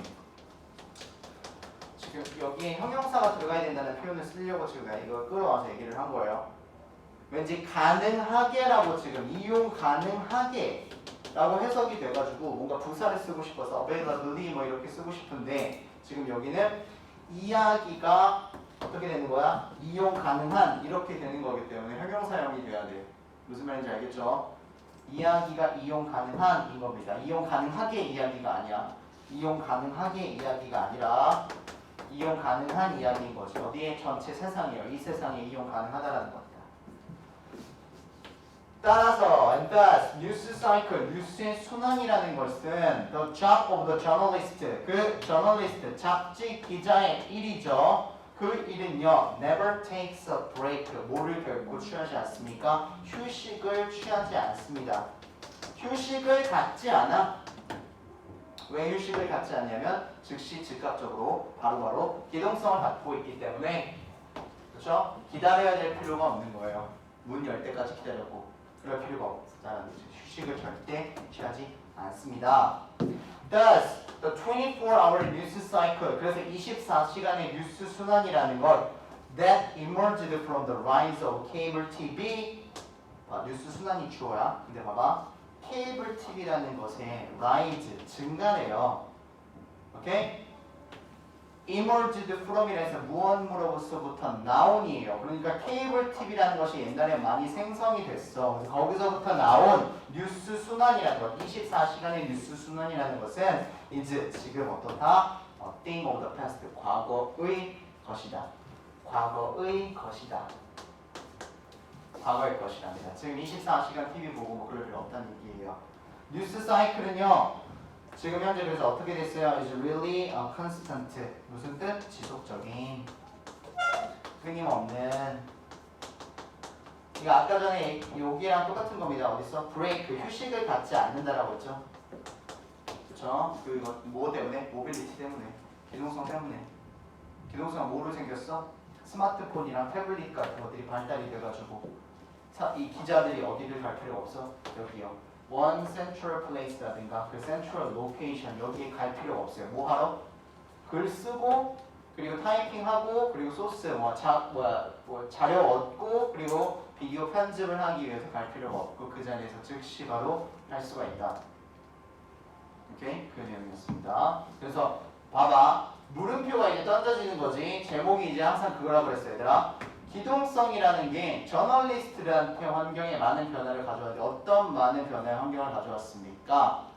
Speaker 1: 지금 여기에 형용사가 들어가야 된다는 표현을 쓰려고 지금 내가 이걸 끌어와서 얘기를 한 거예요. 왠지 가능하게라고 지금 이용 가능하게 라고 해석이 돼가지고 뭔가 부사를 쓰고 싶어서 availably 뭐 이렇게 쓰고 싶은데, 지금 여기는 이야기가 어떻게 되는 거야? 이용 가능한 이렇게 되는 거기 때문에 형용사형이 돼야 돼. 무슨 말인지 알겠죠? 이야기가 이용 가능한인 겁니다. 이용 가능하게 이야기가 아니야. 이용 가능하게 이야기가 아니라 이용 가능한 이야기인 거지. 어디에? 전체 세상이에요. 이 세상에 이용 가능하다라는 겁니다. 따라서 and thus 뉴스 사이클, 뉴스의 순환이라는 것은 the job of the journalist, 그 저널리스트, 잡지 기자의 일이죠. 그 일은요, never takes a break, 뭐를 결코 취하지 않습니까? 휴식을 취하지 않습니다. 휴식을 갖지 않아. 왜 휴식을 갖지 않냐면 즉시 즉각적으로 바로바로 기동성을 갖고 있기 때문에, 그렇죠? 기다려야 될 필요가 없는 거예요. 문 열 때까지 기다렸고 그럴 필요가 없다는 거죠. 휴식을 절대 취하지 않습니다. Thus, the 24-hour news cycle, 그래서 24시간의 뉴스 순환이라는 것 that emerged from the rise of cable TV, 뉴스 순환이 주어야. 근데 봐봐, 케이블 TV라는 것의 rise, 증가래요. 오케이? emerged from이라서 무엇으로부터 나온이에요. 그러니까 케이블 TV라는 것이 옛날에 많이 생성이 됐어. 그래서 거기서부터 나온 뉴스 순환이라는 것, 24시간의 뉴스 순환이라는 것은 이제 지금 어떻다? thing of the past, 과거의 것이다. 과거의 것이다. 과거의 것이랍니다. 지금 24시간 TV 보고 뭐 그럴 필요 없다는 얘기예요. 뉴스 사이클은요. 지금 현재 그래서 어떻게 됐어요? is really constant. 무슨 뜻? 지속적인. 끊임없는. 이거 아까 전에 여기랑 똑같은 겁니다. 어딨어? 브레이크, 휴식을 갖지 않는다라고 했죠. 그쵸? 그거 뭐 때문에? 모빌리티 때문에. 기동성 때문에. 기동성은 뭐로 생겼어? 스마트폰이랑 태블릿 같은 것들이 발달이 돼가지고 이 기자들이 어디를 갈 필요가 없어? 여기요. one central place라든가 그 central location 여기에 갈 필요가 없어요. 뭐 하러? 글 쓰고 그리고 타이핑하고 그리고 소스 자료 얻고 그리고 비디오 편집을 하기 위해서 갈 필요가 없고 그 자리에서 즉시 바로 할 수가 있다. 오케이? 그 내용이었습니다. 그래서 봐봐. 물음표가 이제 던져지는 거지. 제목이 이제 항상 그거라고 그랬어요, 얘들아. 기동성이라는 게 저널리스트한테 환경에 많은 변화를 가져왔는데 어떤 많은 변화의 환경을 가져왔습니까?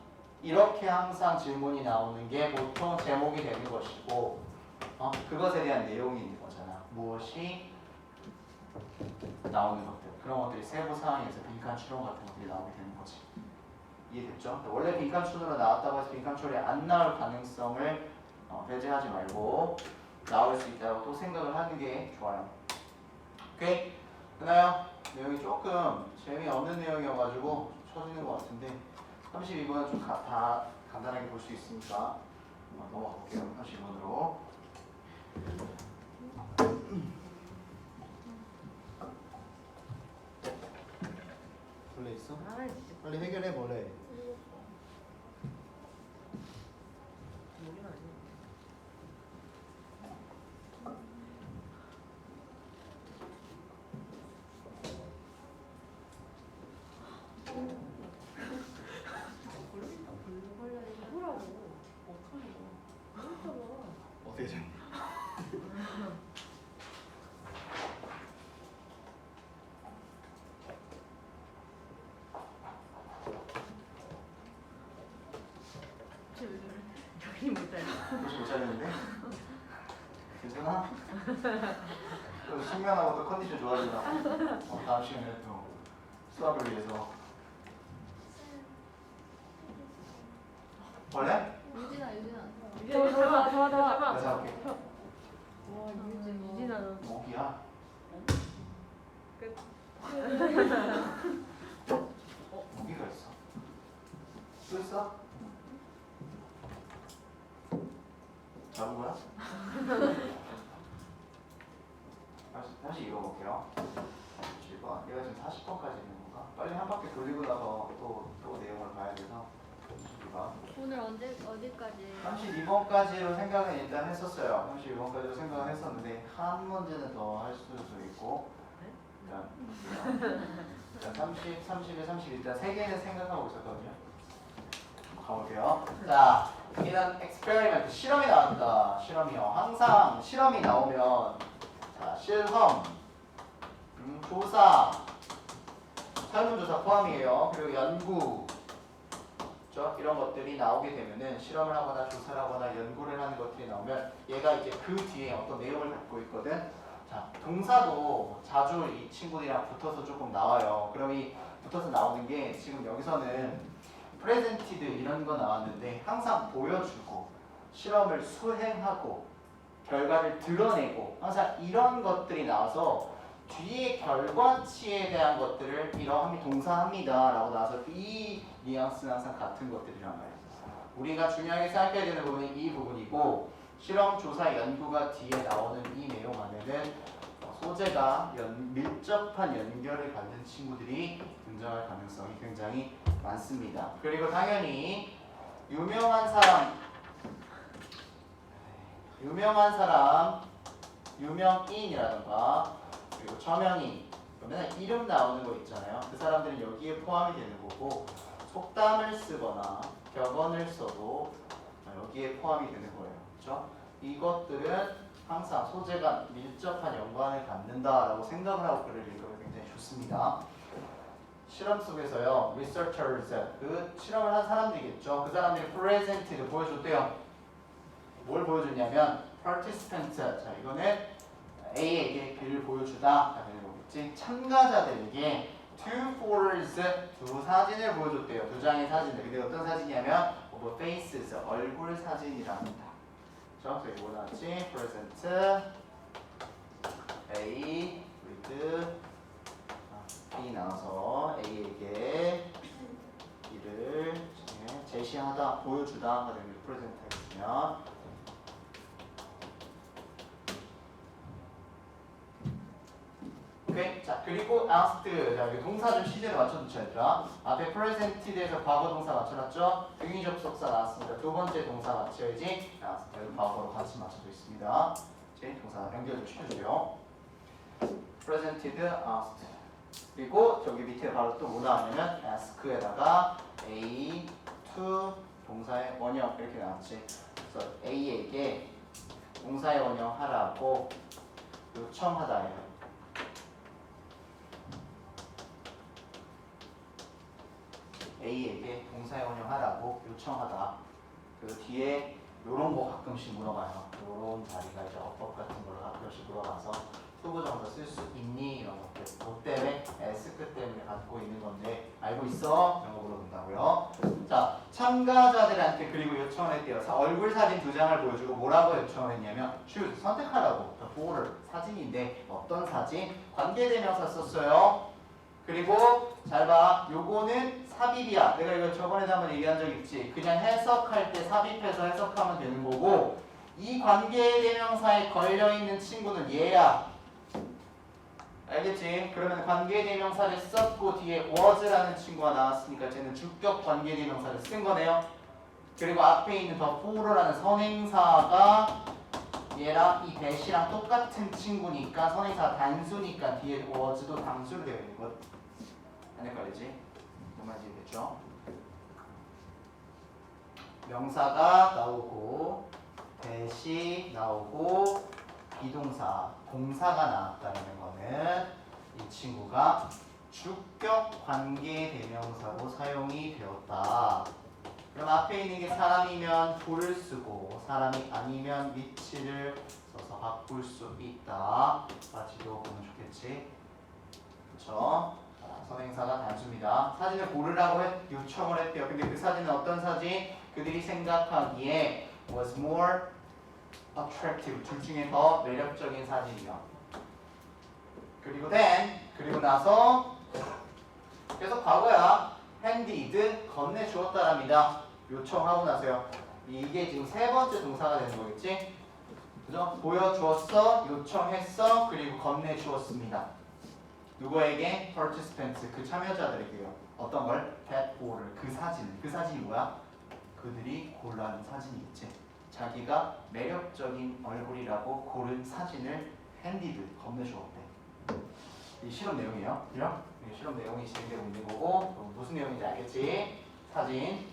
Speaker 1: 이렇게 항상 질문이 나오는 게 보통 제목이 되는 것이고 그것에 대한 내용이 있는 거잖아. 무엇이 나오는 것들. 그런 것들이 세부 사항에서 빈칸 추론 같은 것들이 나오게 되는 거지. 이해됐죠? 원래 빈칸 추론으로 나왔다고 해서 빈칸 추론이 안 나올 가능성을 배제하지 말고 나올 수 있다고 또 생각을 하는 게 좋아요. 오케이? 되나요? 내용이 조금 재미없는 내용이어가지고 쳐지는 것 같은데 32번은 좀 다 간단하게 볼 수 있으니까 넘어가 볼게요. 32번으로. 원래 있어?
Speaker 2: 아 진짜
Speaker 1: 빨리 해결해 볼래.
Speaker 2: 모르면 안 돼.
Speaker 3: 뭐라고? 어떡하냐.
Speaker 1: 어떻게 좀?
Speaker 2: 정신 못 차려.
Speaker 1: 혹시 못 차렸는데? 괜찮아? 또 숙면하고 또 컨디션 좋아지나? 다음 시간에 또 수업을 위해서. 원래?
Speaker 3: 유진아 유진아.
Speaker 2: 잡아.
Speaker 1: 내가 잡을게.
Speaker 2: 와 유진아 너.
Speaker 1: 목이야.
Speaker 2: 끝.
Speaker 1: 모기가 있어. 또 있어? 잡은 거야? 다시 읽어볼게요. 7번. 얘가 지금 40번까지 있는 건가? 빨리 한 바퀴 돌리고 나서 또 내용을 봐야 돼서. 2번.
Speaker 3: 오늘 어디까지?
Speaker 1: 32번까지로 생각은 일단 했었어요. 32번까지로 생각은 했었는데 한 문제는 더 할 수도 있고 일단 30, 31, 32 일단 3개는 생각하고 있었거든요. 가볼게요. 자, 여기는 experiment, 실험이 나왔다. 실험이요. 항상 실험이 나오면 자, 실험, 조사, 설문조사 포함이에요. 그리고 연구, 그렇죠? 이런 것들이 나오게 되면은 실험을 하거나 조사를 하거나 연구를 하는 것들이 나오면 얘가 이제 그 뒤에 어떤 내용을 갖고 있거든. 자, 동사도 자주 이 친구들이랑 붙어서 조금 나와요. 그럼 이 붙어서 나오는 게 지금 여기서는 presented 이런 거 나왔는데 항상 보여주고 실험을 수행하고 결과를 드러내고 항상 이런 것들이 나와서 뒤에 결과치에 대한 것들을 이러함이 동사합니다 라고 나와서 이 뉘앙스는 항상 같은 것들이란 말이에요. 우리가 중요하게 생각해야 되는 부분은 이 부분이고 실험, 조사, 연구가 뒤에 나오는 이 내용 안에는 소재가 밀접한 연결을 갖는 친구들이 등장할 가능성이 굉장히 많습니다. 그리고 당연히 유명한 사람, 유명인이라든가 그리고 저명인, 그러면 이름 나오는 거 있잖아요. 그 사람들은 여기에 포함이 되는 거고 속담을 쓰거나 격언을 써도 여기에 포함이 되는 거예요. 그렇죠? 이것들은 항상 소재가 밀접한 연관을 갖는다라고 생각을 하고 글을 읽으면 굉장히 좋습니다. 실험 속에서요, researchers, 그 실험을 한 사람들이겠죠. 그 사람들이 presented 보여줬대요. 뭘 보여줬냐면 participant. 자 이거는 A에게 글을 보여주다. 라는 거겠지. 참가자들에게 two photos, 두 사진을 보여줬대요. 두 장의 사진들. 근데 어떤 사진이냐면 of faces, 얼굴 사진이랍니다. 그렇죠? 그래서 이거 나왔지. present A with B 나와서 A에게 이를 제시하다, 보여주다가 되는 present 하겠으면 오케이. 자 그리고 asked. 자 여기 동사 좀 시제를 맞춰놓자 얘들아. 앞에 present에 대해서 과거 동사 맞춰놨죠? 등위 접속사 나왔습니다. 두 번째 동사 맞춰야지. asked 과거로 같이 맞춰져 있습니다. 제 동사 연결 좀 시켜주세요. presented, asked. 그리고 저기 밑에 바로 또 뭐 나왔냐면 ask에다가 A to 동사의 원형 이렇게 나왔지. 그래서 A에게 동사의 원형 하라고 요청하다예요. A에게 동사의 원형하라고 요청하다. 그 뒤에 요런 거 가끔씩 물어봐요. 요런 자리가 이제 어법 같은 걸로 가끔씩 물어봐서 투부정사 쓸 수 있니? 이런 것들. 뭐 때문에? 에스크 때문에 갖고 있는 건데 알고 있어? 이런 거 물어본다고요. 자, 참가자들한테 그리고 요청을 했대요. 얼굴 사진 두 장을 보여주고 뭐라고 요청을 했냐면 choose, 선택하라고. 보호를 사진인데 어떤 사진? 관계대명사 썼어요. 그리고 잘 봐. 요거는 삽입이야. 내가 이거 저번에도 한번 얘기한 적 있지. 그냥 해석할 때 삽입해서 해석하면 되는 거고 이 관계대명사에 걸려있는 친구는 얘야. 알겠지? 그러면 관계대명사를 썼고 뒤에 was라는 친구가 나왔으니까 쟤는 주격 관계대명사를 쓴 거네요. 그리고 앞에 있는 the for라는 선행사가 얘랑 이 that이랑 똑같은 친구니까 선행사가 단수니까 뒤에 was도 단수로 되어 있는 것. 안 헷갈리지? 정말 이해됐죠? 명사가 나오고 that이 나오고 비동사, 동사가 나왔다는 거는 이 친구가 주격 관계대명사로 사용이 되었다. 그럼 앞에 있는 게 사람이면 for를 쓰고 사람이 아니면 위치를 써서 바꿀 수 있다. 마치도 보면 좋겠지? 그렇죠? 선행사가 단수입니다. 사진을 고르라고 요청을 했대요. 근데 그 사진은 어떤 사진? 그들이 생각하기에 was more attractive. 둘 중에 더 매력적인 사진이요. 그리고 then, 그리고 나서 계속 과거야. handed, 건네주었다랍니다. 요청하고 나서요. 이게 지금 세 번째 동사가 되는 거겠지? 그죠? 보여주었어, 요청했어, 그리고 건네주었습니다. 누구에게? participants, 그 참여자들에게요. 어떤 걸? that photo, 그 사진을. 그 사진이 뭐야? 그들이 골라낸 사진이겠지. 자기가 매력적인 얼굴이라고 고른 사진을 handed, 건네주었대. 이 실험 내용이에요. 그죠? 이 실험 내용이 진행되고 있는 거고 무슨 내용인지 알겠지? 사진.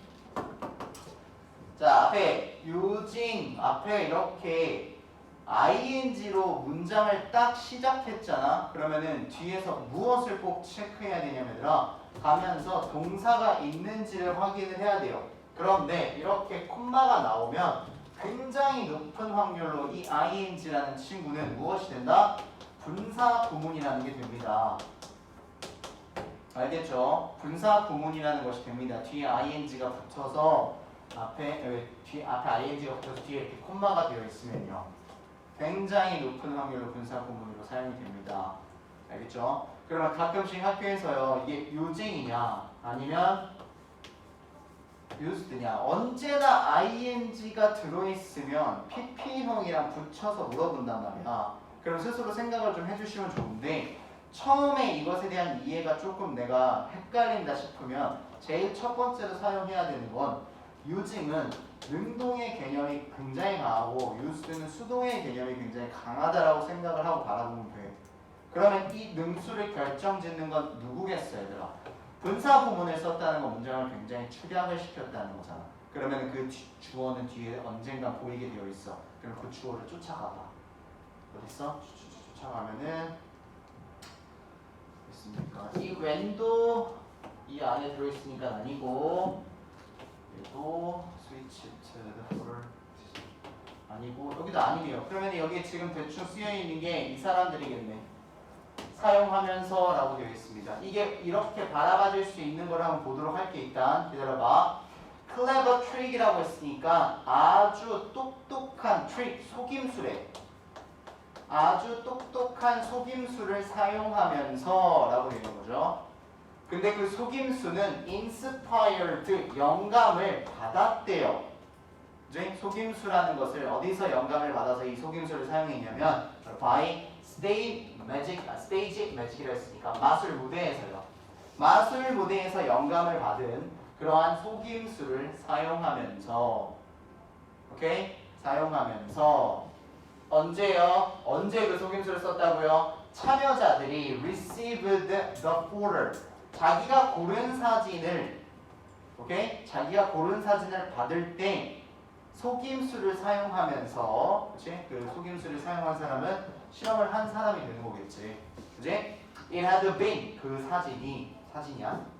Speaker 1: 자, 앞에 using, 앞에 이렇게 ing로 문장을 딱 시작했잖아. 그러면은 뒤에서 무엇을 꼭 체크해야 되냐면 얘들아, 가면서 동사가 있는지를 확인을 해야 돼요. 그런데 이렇게 콤마가 나오면 굉장히 높은 확률로 이 ing라는 친구는 무엇이 된다? 분사 구문이라는 게 됩니다. 알겠죠? 분사 구문이라는 것이 됩니다. 뒤에 ing가 붙어서 앞에 ing가 붙어서 뒤에 이렇게 콤마가 되어 있으면요. 굉장히 높은 확률로 분사 구문으로 사용이 됩니다. 알겠죠? 그러면 가끔씩 학교에서요. 이게 using이냐 아니면 used냐 언제나 ing가 들어있으면 pp형이랑 붙여서 물어본단 말이야. 그럼 스스로 생각을 좀 해주시면 좋은데 처음에 이것에 대한 이해가 조금 내가 헷갈린다 싶으면 제일 첫 번째로 사용해야 되는 건 using은 능동의 개념이 굉장히 강하고 used는 수동의 개념이 굉장히 강하다라고 생각을 하고 바라보면 돼. 그러면 이 능수를 결정짓는 건 누구겠어 얘들아? 분사 구문을 썼다는 건 문장을 굉장히 축약을 시켰다는 거잖아. 그러면 그 주어는 뒤에 언젠가 보이게 되어 있어. 그럼 그 주어를 쫓아가봐. 어딨어? 쫓아가면은 있습니까? 이 when도 이 안에 들어있으니까 아니고 얘도 switch to the for 아니고 여기도 아니래요. 그러면 여기에 지금 대충 쓰여 있는 게 이 사람들이겠네. 사용하면서 라고 되어 있습니다. 이게 이렇게 바라봐줄 수 있는 걸 한번 보도록 할게. 일단 기다려봐. clever trick이라고 했으니까 아주 똑똑한 트릭, 속임수래. 아주 똑똑한 속임수를 사용하면서 라고 되는 거죠. 근데 그 속임수는 inspired, 영감을 받았대요. 이제 속임수라는 것을 어디서 영감을 받아서 이 속임수를 사용했냐면 by stage magic이라 했으니까 마술 무대에서요. 마술 무대에서 영감을 받은 그러한 속임수를 사용하면서, 오케이? 사용하면서 언제요? 언제 그 속임수를 썼다고요? 참여자들이 received the photo, 자기가 고른 사진을, 오케이? 자기가 고른 사진을 받을 때 속임수를 사용하면서, 그치? 그 속임수를 사용한 사람은 실험을 한 사람이 되는 거겠지, 그치? It had been, 그 사진이, 사진이야?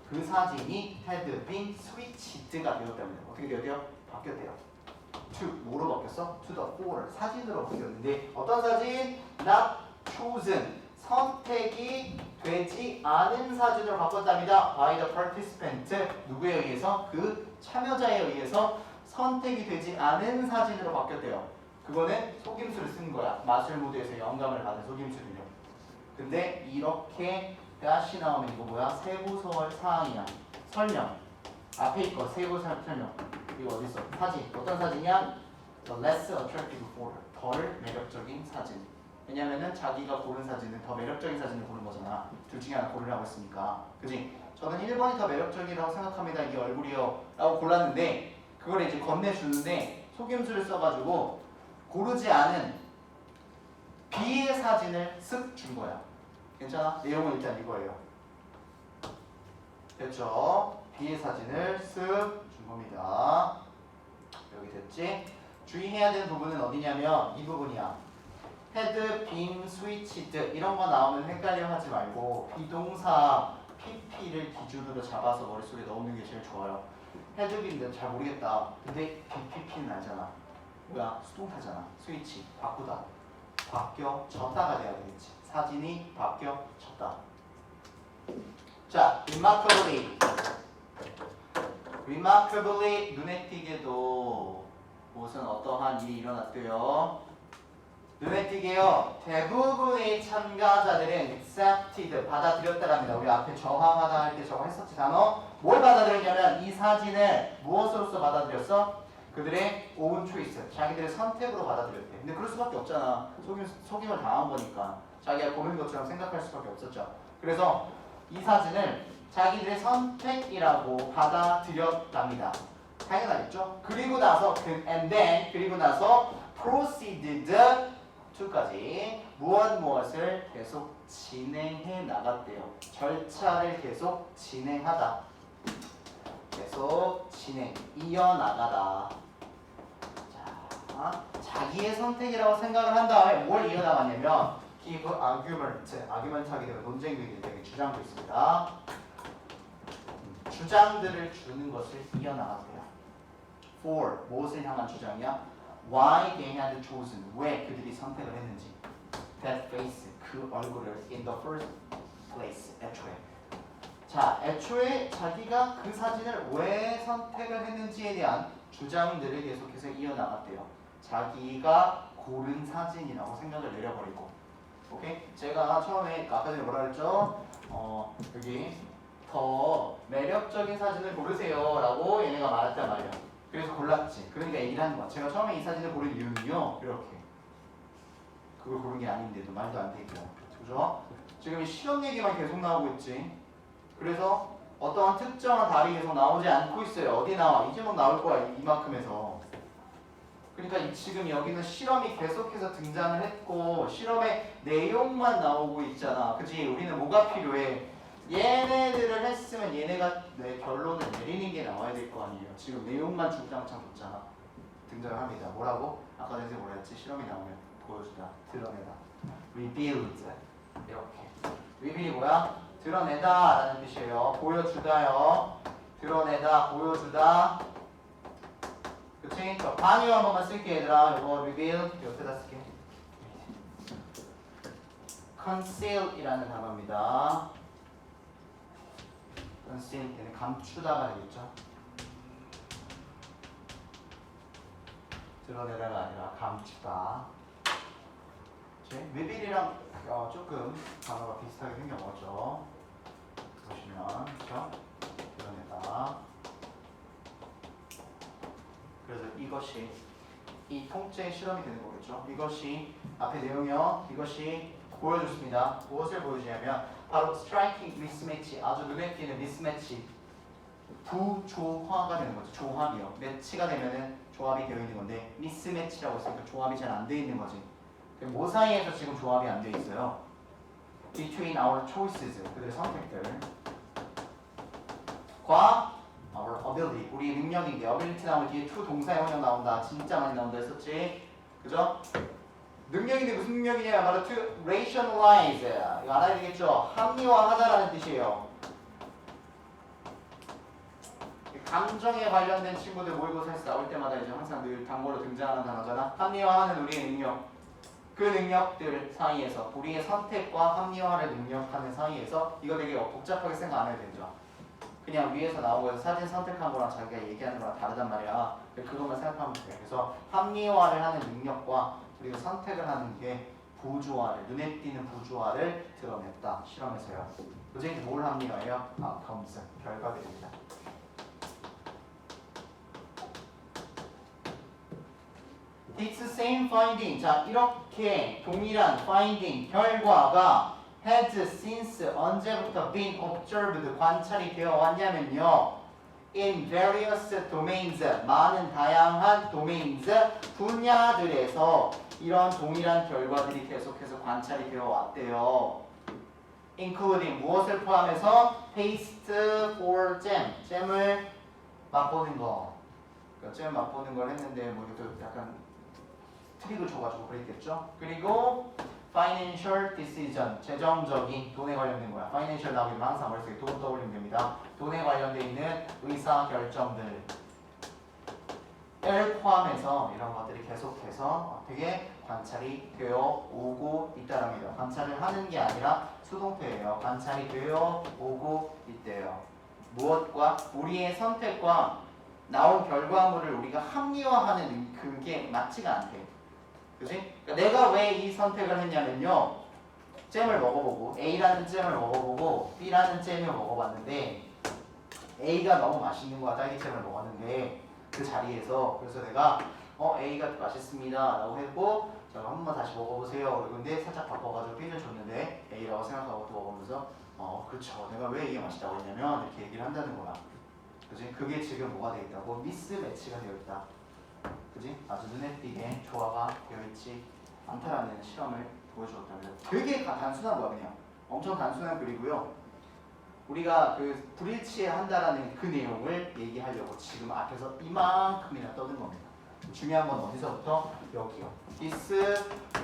Speaker 1: 그 사진이 had been switched가 되었답니다. 어떻게 되었대요? 바뀌었대요. to, 뭐로 바뀌었어? to the photo, 사진으로 바뀌었는데 어떤 사진? not chosen, 선택이 되지 않은 사진으로 바꿨답니다. by the participant, 누구에 의해서? 그 참여자에 의해서 선택이 되지 않은 사진으로 바뀌었대요. 그거는 속임수를 쓴 거야. 마술 무대에서 영감을 받은 속임수를요. 근데 이렇게 다시 나오면 이거 뭐야? 세부설 사항이야. 설명. 앞에 있고 세부 설명. 이거 어디 있어? 사진. 어떤 사진이야? The less attractive photo. 덜 매력적인 사진. 왜냐면은 자기가 고른 사진은 더 매력적인 사진을 고른 거잖아. 둘 중에 하나 고르라고 했으니까. 그지? 저는 1번이 더 매력적이라고 생각합니다. 이 얼굴이요. 라고 골랐는데 그걸 이제 건네주는데 속임수를 써가지고 고르지 않은 B의 사진을 쓱 준 거야. 괜찮아? 내용은 일단 이거예요. 됐죠? B의 사진을 쓱 준 겁니다. 여기 됐지? 주의해야 되는 부분은 어디냐면 이 부분이야. had been switched 이런 거 나오면 헷갈려 하지 말고 비동사 PP를 기준으로 잡아서 머릿속에 넣는 게 제일 좋아요. had been인데 잘 모르겠다. 근데 BPP는 알잖아. 뭐야? 수동타잖아. 스위치, 바꾸다. 바뀌어졌다가 돼야 되겠지. 사진이 바뀌어졌다. 자, remarkably 눈에 띄게도 무슨 어떠한 일이 일어났대요. 눈에 띄게요. 대부분의 참가자들은 accepted, 받아들였다랍니다. 우리 앞에 저항하다 할 때 저거 했었지 단어. 뭘 받아들였냐면 이 사진을 무엇으로서 받아들였어? 그들의 own choice, 자기들의 선택으로 받아들였대. 근데 그럴 수밖에 없잖아. 속임을 당한 거니까. 자기가 고른 것처럼 생각할 수밖에 없었죠. 그래서 이 사진을 자기들의 선택이라고 받아들였답니다. 당연하겠죠? 그리고 나서 and then 그리고 나서 proceeded to까지 무엇을 계속 진행해 나갔대요. 절차를 계속 진행하다. 계속 진행, 이어나가다. 자, 자기의 선택이라고 생각을 한 다음에 뭘 이어나갔냐면 give argument 하게 되면 논쟁이 되게 주장도 있습니다. 주장들을 주는 것을 이어나갔대요. for, 무엇을 향한 주장이야? why they had chosen, 왜 그들이 선택을 했는지. that face, 그 얼굴을 in the first place, 애초에. 자, 애초에 자기가 그 사진을 왜 선택을 했는지에 대한 주장들을 계속해서 이어나갔대요. 자기가 고른 사진이라고 생각을 내려버리고. 오케이? 제가 처음에 아까 전에 뭐라 그랬죠? 여기 더 매력적인 사진을 고르세요 라고 얘네가 말했단 말이야. 그래서 골랐지. 그러니까 얘기를 하는 거야. 제가 처음에 이 사진을 고른 이유는요, 이렇게 그걸 고른 게 아닌데도 말도 안 되고, 그죠? 지금 실험 얘기만 계속 나오고 있지. 그래서 어떠한 특정한 답이 계속 나오지 않고 있어요. 어디 나와? 이제 막 나올 거야. 이만큼에서. 그러니까 지금 여기는 실험이 계속해서 등장을 했고 실험의 내용만 나오고 있잖아. 그치? 우리는 뭐가 필요해? 얘네들을 했으면 얘네가 내 결론을 내리는 게 나와야 될 거 아니에요. 지금 내용만 주장창 뒀잖아. 등장을 합니다. 뭐라고? 아까 전에 뭐라 했지? 실험이 나오면 보여주다, 드러내다. revealed. 이렇게. reveal이 뭐야? 드러내다 라는 뜻이에요. 보여주다요. 드러내다, 보여주다. 그 그치? 방유 한 번만 쓸게 얘들아. 이거 reveal 옆에다 쓸게. conceal이라는 단어입니다. conceal 얘는 감추다가 되겠죠. 드러내다가 아니라 감추다. reveal이랑 조금 단어가 비슷하게 생겨먹었죠. 보시면 그렇죠? 드러내다. 그래서 이것이 이 통째의 실험이 되는 거겠죠. 이것이 앞에 내용이요. 이것이 보여줬습니다. 무엇을 보여주냐면 바로 striking mismatch, 아주 눈에 띄는 mismatch, 부조화가 되는 거죠. 조합이요. 매치가 되면은 조합이 되어 있는 건데 mismatch라고 했으니까 조합이 잘 안 되어 있는 거지. 뭐 사이에서 지금 조합이 안 되어 있어요? Between our choices, 그들의 선택들 과 our ability, 우리의 능력인데 ability 나오면 뒤에 to 동사의 원형 나온다. 진짜 많이 나온다 했었지. 그죠? 능력인데 무슨 능력이냐? 바로 to rationalize. 이거 알아야 되겠죠? 합리화하다라는 뜻이에요. 감정에 관련된 친구들 모의고사에서 나올 때마다 이제 항상 늘 단어로 등장하는 단어잖아. 합리화하는 우리의 능력. 그 능력들 사이에서 우리의 선택과 합리화를 능력하는 사이에서 이거 되게 복잡하게 생각 안 해도 되죠. 그냥 위에서 나오고 사진 선택한 거랑 자기가 얘기하는 거랑 다르단 말이야. 그것만 생각하면 돼. 그래서 합리화를 하는 능력과 그리고 선택을 하는 게 부조화를, 눈에 띄는 부조화를 드러냈다. 실험에서요. 그중에 뭘 합리화해요? outcomes, 결과들입니다. It's the same finding. 자, 이렇게 동일한 finding, 결과가 has since 언제부터 been observed, 관찰이 되어 왔냐면요. In various domains, 많은 다양한 domains, 분야들에서 이런 동일한 결과들이 계속해서 관찰이 되어 왔대요. Including 무엇을 포함해서 taste for jam, 잼을 맛보는 거. 그러니까 잼 맛보는 걸 했는데 뭐 이것도 약간 트릭을 줘가지고 그랬겠죠. 그리고 financial decision, 재정적인 돈에 관련된 거야. financial 나오기면 항상 머릿속에 돈 떠올리면 됩니다. 돈에 관련돼 있는 의사 결정들을 포함해서 이런 것들이 계속해서 되게 관찰이 되어 오고 있다는 거예요. 관찰을 하는 게 아니라 수동태예요. 관찰이 되어 오고 있대요. 무엇과 우리의 선택과 나온 결과물을 우리가 합리화하는 그게 맞지가 않대. 그치? 그러니까 내가 왜 이 선택을 했냐면요. 잼을 먹어보고 A라는 잼을 먹어보고 B라는 잼을 먹어봤는데 A가 너무 맛있는 거야. 딸기잼을 먹었는데 그 자리에서 그래서 내가 A가 맛있습니다 라고 했고 자 한번 다시 먹어보세요. 근데 살짝 바꿔가지고 B를 줬는데 A라고 생각하고 또 먹으면서 그렇죠. 내가 왜 이게 맛있다고 했냐면 이렇게 얘기를 한다는 거야. 그치? 그게 지금 뭐가 되어 있다고? 미스매치가 되어 있다. 그지? 아주 눈에 띄게 조화가 되어있지 않다라는 실험을 보여주었다면 되게 단순한 거야. 그냥 엄청 단순한 글이고요. 우리가 그 불일치한다라는 그 내용을 얘기하려고 지금 앞에서 이만큼이나 떠든 겁니다. 중요한 건 어디서부터? 여기요. This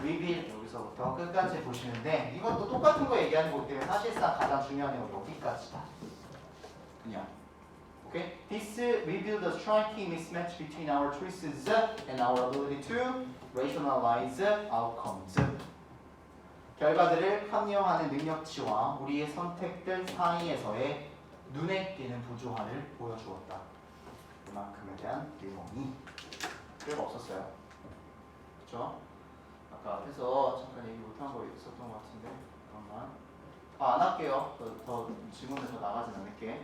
Speaker 1: reveal 여기서부터 끝까지 보시는데 이것도 똑같은 거 얘기하는 거기 때문에 사실상 가장 중요한 내용은 여기까지다. 그냥 Okay? This revealed the striking mismatch between our choices and our ability to rationalize outcomes. 결과들을 합리화하는 능력치와 우리의 선택들 사이에서의 눈에 띄는 부조화를 보여주었다. 그만큼에 대한 내용이 필요가 없었어요. 그렇죠? 아까 앞에서 잠깐 얘기 못한 거 있었던 것 같은데 잠깐만. 안 할게요. 더 질문을 더 나가진 않을게.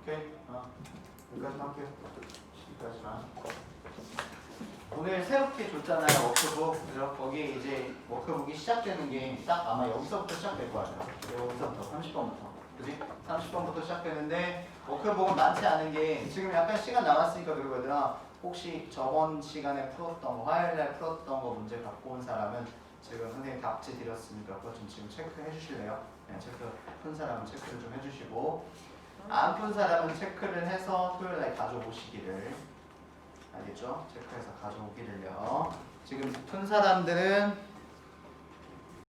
Speaker 1: 오케이. 여기까지만 할게요. 여기까지만. 오늘 새롭게 줬잖아요 워크북. 그래서 거기에 이제 워크북이 시작되는 게 딱 아마 여기서부터 시작될 거 같아요. 여기서부터 30번부터. 그지? 30번부터 시작되는데 워크북은 많지 않은 게 지금 약간 시간 남았으니까 그리고 얘들아 혹시 저번 시간에 풀었던 거 화요일날 풀었던 거 문제 갖고 온 사람은 지금 선생님 답지 드렸으니까 그거 좀 지금 체크해 주실래요? 네, 체크 푼 사람은 체크를 좀 해주시고 안 푼 사람은 체크를 해서 토요일날 가져오시기를 알겠죠? 체크해서 가져오기를요. 지금 푼 사람들은